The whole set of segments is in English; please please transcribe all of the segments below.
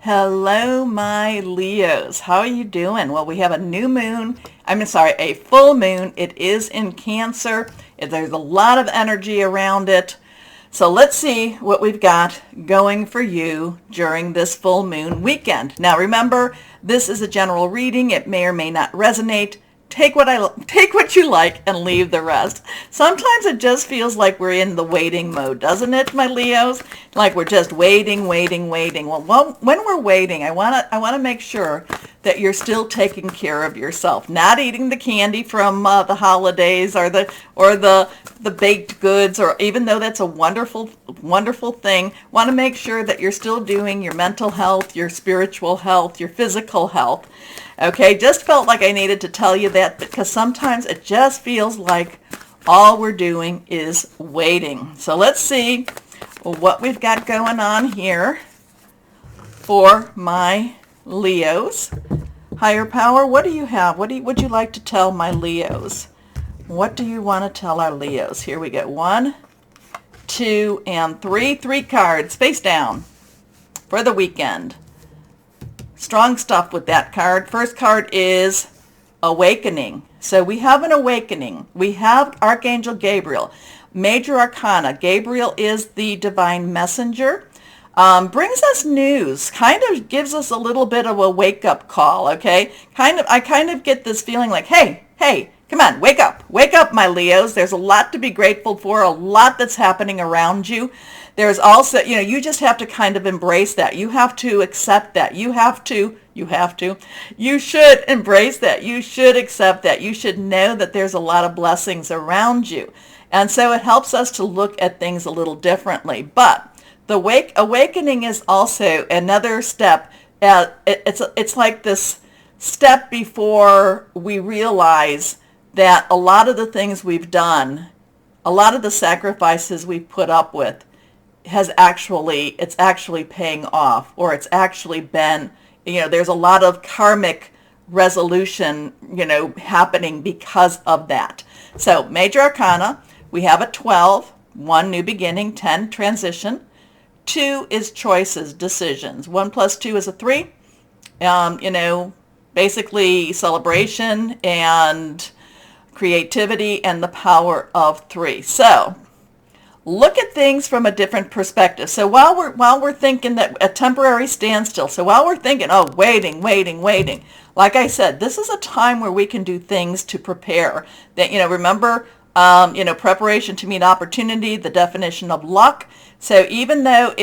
Hello, my Leos. How are you doing? Well, we have a new moon. A full moon. It is in Cancer. There's a lot of energy around it. So let's see what we've got going for you during this full moon weekend. Now, remember, this is a general reading. It may or may not resonate. Take what you like and leave the rest. Sometimes it just feels like we're in the waiting mode, doesn't it, my Leos? Like we're just waiting. Well, when we're waiting, I want to make sure that you're still taking care of yourself, not eating the candy from the holidays or the baked goods, or even though that's a wonderful thing, want to make sure that you're still doing your mental health, your spiritual health, your physical health. Okay, just felt like I needed to tell you that because sometimes it just feels like all we're doing is waiting. So let's see what we've got going on here for my Leos. Higher power, what do you have? Would you like to tell my Leos? What do you want to tell our Leos? Here we go. 1, 2, and 3. 3 cards face down for the weekend. Strong stuff with that card. First card is Awakening. So we have an awakening. We have Archangel Gabriel. Major Arcana. Gabriel is the divine messenger. Brings us news. Kind of gives us a little bit of a wake-up call, okay? I kind of get this feeling like, hey, come on, wake up. Wake up, my Leos. There's a lot to be grateful for, a lot that's happening around you. There's also, you just have to kind of embrace that. You have to accept that. You should embrace that. You should accept that. You should know that there's a lot of blessings around you. And so it helps us to look at things a little differently. But the awakening is also another step. It's like this step before we realize that a lot of the things we've done, a lot of the sacrifices we've put up with, it's actually paying off, or it's actually been, there's a lot of karmic resolution, happening because of that. So Major Arcana, we have a 12, 1 new beginning, 10 transition, 2 is choices, decisions. 1 plus 2 is a 3. Basically celebration and creativity and the power of 3. So look at things from a different perspective. So while we're thinking that a temporary standstill, so while we're thinking, oh, waiting, like I said, this is a time where we can do things to prepare. That, remember, preparation to meet opportunity, the definition of luck. So even though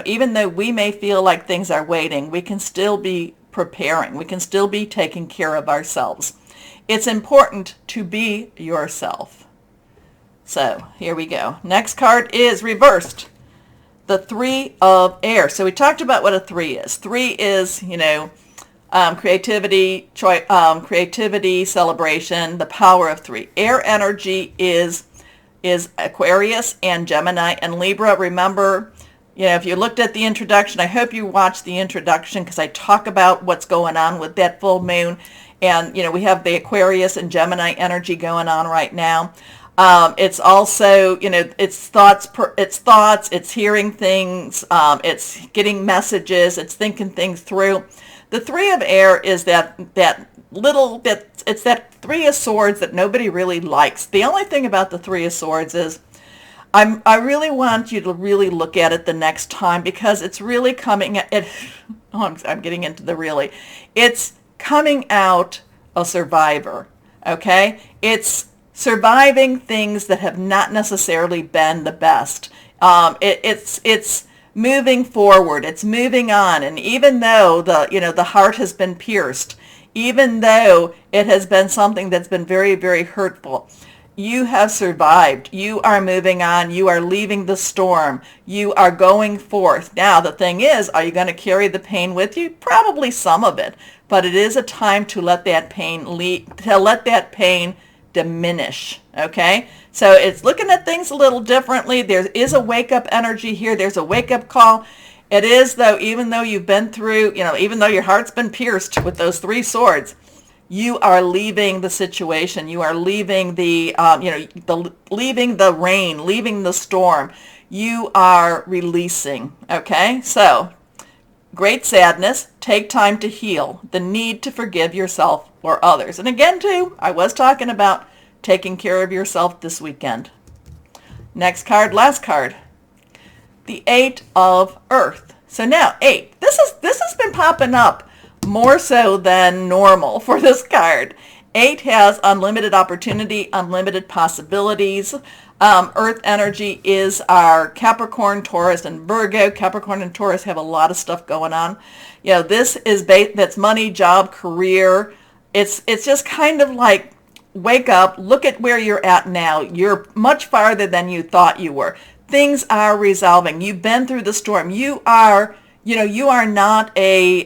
even though we may feel like things are waiting, we can still be preparing. We can still be taking care of ourselves. It's important to be yourself. So here we go. Next card is reversed. The 3 of air. So we talked about what a 3 is. 3 is, creativity, creativity, celebration, the power of 3. Air energy is Aquarius and Gemini and Libra. Remember, if you looked at the introduction, I hope you watched the introduction because I talk about what's going on with that full moon. And, we have the Aquarius and Gemini energy going on right now. It's also, it's thoughts, it's hearing things, it's getting messages, it's thinking things through. The 3 of air is that little bit, it's that 3 of swords that nobody really likes. The only thing about the 3 of swords is I really want you to really look at it the next time because it's really coming at it. Oh, I'm getting into the really. It's coming out a survivor, okay? It's surviving things that have not necessarily been the best. It's moving forward. It's moving on. And even though the heart has been pierced, even though it has been something that's been very, very hurtful, you have survived. You are moving on. You are leaving the storm. You are going forth. Now, the thing is, are you going to carry the pain with you? Probably some of it. But it is a time to let that pain diminish, okay? So it's looking at things a little differently. There is a wake-up energy here. There's a wake-up call. It is, though, even though you've been through, even though your heart's been pierced with those 3 swords, you are leaving the situation. You are leaving leaving the rain, leaving the storm. You are releasing, okay? So great sadness, take time to heal, the need to forgive yourself or others. And again, too, I was talking about taking care of yourself this weekend. Next card, last card. The 8 of Earth. So now 8. This has been popping up more so than normal for this card. 8 has unlimited opportunity, unlimited possibilities. Earth energy is our Capricorn, Taurus, and Virgo. Capricorn and Taurus have a lot of stuff going on. You know, this is that's money, job, career. It's just kind of like, wake up, look at where you're at now. You're much farther than you thought you were. Things are resolving. You've been through the storm. You are not a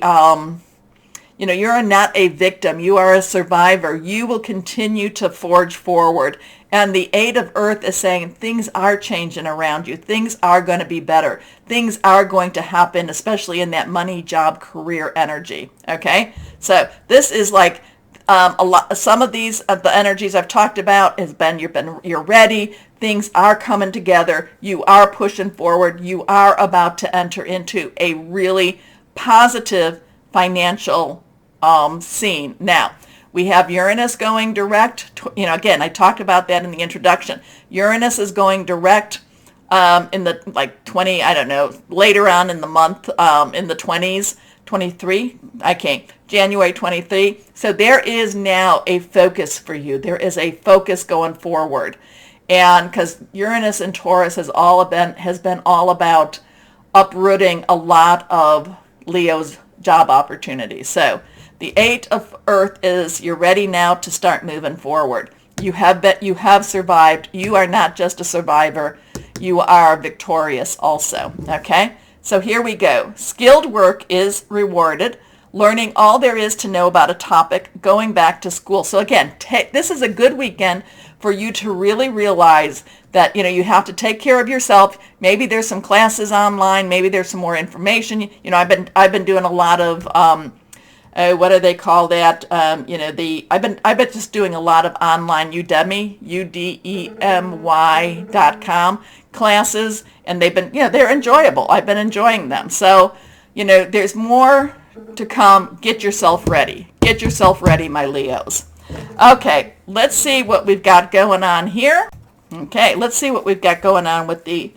you're not a victim. You are a survivor. You will continue to forge forward. And the 8 of Earth is saying things are changing around you. Things are going to be better. Things are going to happen, especially in that money, job, career energy. Okay? So this is like a lot. Some of these of the energies I've talked about has been you're ready. Things are coming together. You are pushing forward. You are about to enter into a really positive financial scene. Now, we have Uranus going direct. Again, I talked about that in the introduction. Uranus is going direct in the 20, I don't know, later on in the month, in the 20s, 23, January 23. So there is now a focus for you. There is a focus going forward. And because Uranus and Taurus has been all about uprooting a lot of Leo's job opportunities. So the 8 of Earth is you're ready now to start moving forward. You have survived. You are not just a survivor. You are victorious also. Okay? So here we go. Skilled work is rewarded. Learning all there is to know about a topic, going back to school. So again, this is a good weekend for you to really realize that, you have to take care of yourself. Maybe there's some classes online. Maybe there's some more information. I've been doing a lot of, what do they call that? I've been just doing a lot of online Udemy, udemy.com classes, and they've been, they're enjoyable. I've been enjoying them. So, there's more to come. Get yourself ready. Get yourself ready, my Leos. Okay, let's see what we've got going on here. Okay, let's see what we've got going on with the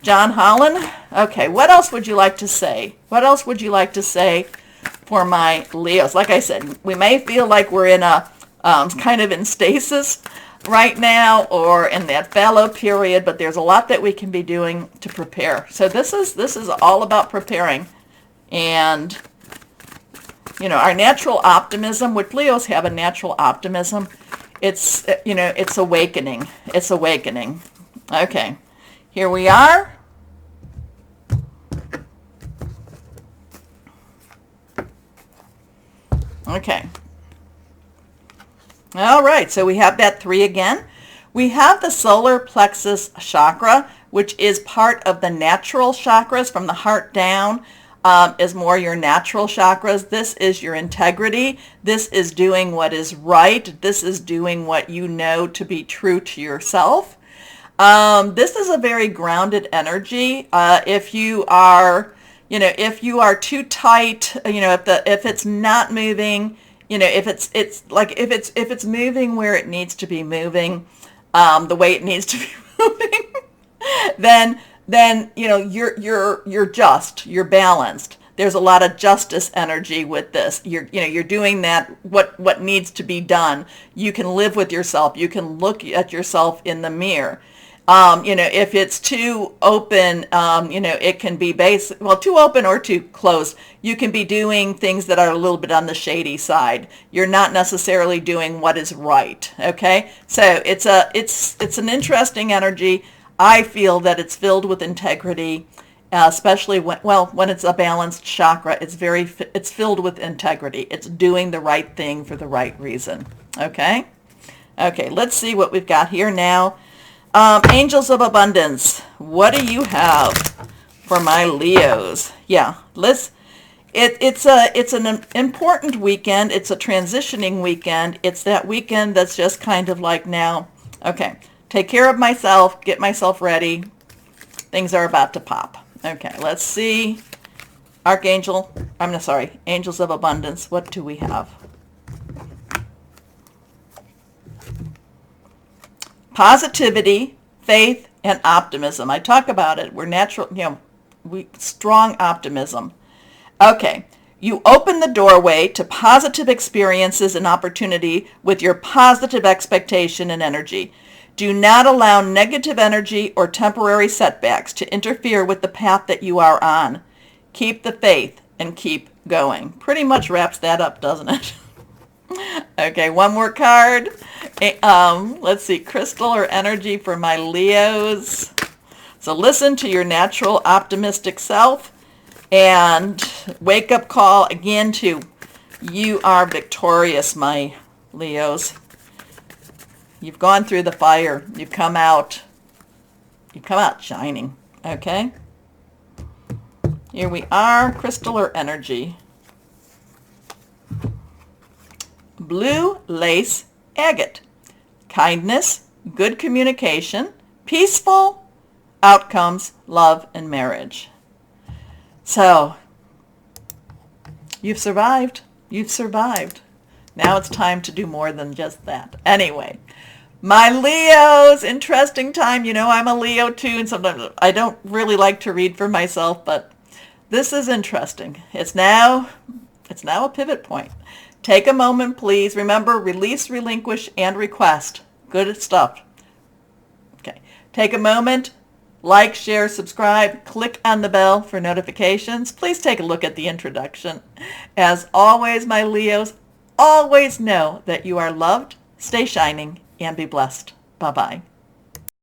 John Holland. Okay, what else would you like to say? What else would you like to say for my Leos? Like I said, we may feel like we're in a kind of in stasis right now, or in that fallow period, but there's a lot that we can be doing to prepare. So this is all about preparing. And our natural optimism, which Leos have a natural optimism, it's awakening. It's awakening. Okay, here we are. Okay. All right, so we have that 3 again. We have the solar plexus chakra, which is part of the natural chakras from the heart down. Is more your natural chakras. This is your integrity. This is doing what is right. This is doing what you know to be true to yourself. This is a very grounded energy. If you are too tight, if it's not moving, if it's moving where it needs to be moving, the way it needs to be moving, then you're balanced. There's a lot of justice energy with this. You're doing that what needs to be done. You can live with yourself. You can look at yourself in the mirror. If it's too open, it can be too open or too closed. You can be doing things that are a little bit on the shady side. You're not necessarily doing what is right. Okay, so it's an interesting energy. I feel that it's filled with integrity, especially when it's a balanced chakra. It's filled with integrity. It's doing the right thing for the right reason. Okay, let's see what we've got here now. Angels of Abundance. What do you have for my Leos? Yeah, it's an important weekend. It's a transitioning weekend. It's that weekend that's just kind of like now. Okay. Take care of myself, get myself ready. Things are about to pop. Okay, let's see Angels of Abundance, what do we have? Positivity, faith, and optimism. I talk about it. We're natural, strong optimism. Okay, you open the doorway to positive experiences and opportunity with your positive expectation and energy. Do not allow negative energy or temporary setbacks to interfere with the path that you are on. Keep the faith and keep going. Pretty much wraps that up, doesn't it? Okay, one more card. Let's see, crystal or energy for my Leos. So listen to your natural optimistic self and wake up call again to you are victorious, my Leos. You've gone through the fire. You've come out shining. Okay? Here we are, crystal or energy. Blue lace agate. Kindness, good communication, peaceful outcomes, love, and marriage. So, you've survived. You've survived. Now it's time to do more than just that. Anyway, my Leos, interesting time. You know, I'm a Leo too, and sometimes I don't really like to read for myself, but this is interesting. It's now a pivot point. Take a moment, please. Remember, release, relinquish, and request. Good stuff. Okay. Take a moment. Like, share, subscribe. Click on the bell for notifications. Please take a look at the introduction. As always, my Leos, always know that you are loved. Stay shining and be blessed. Bye-bye.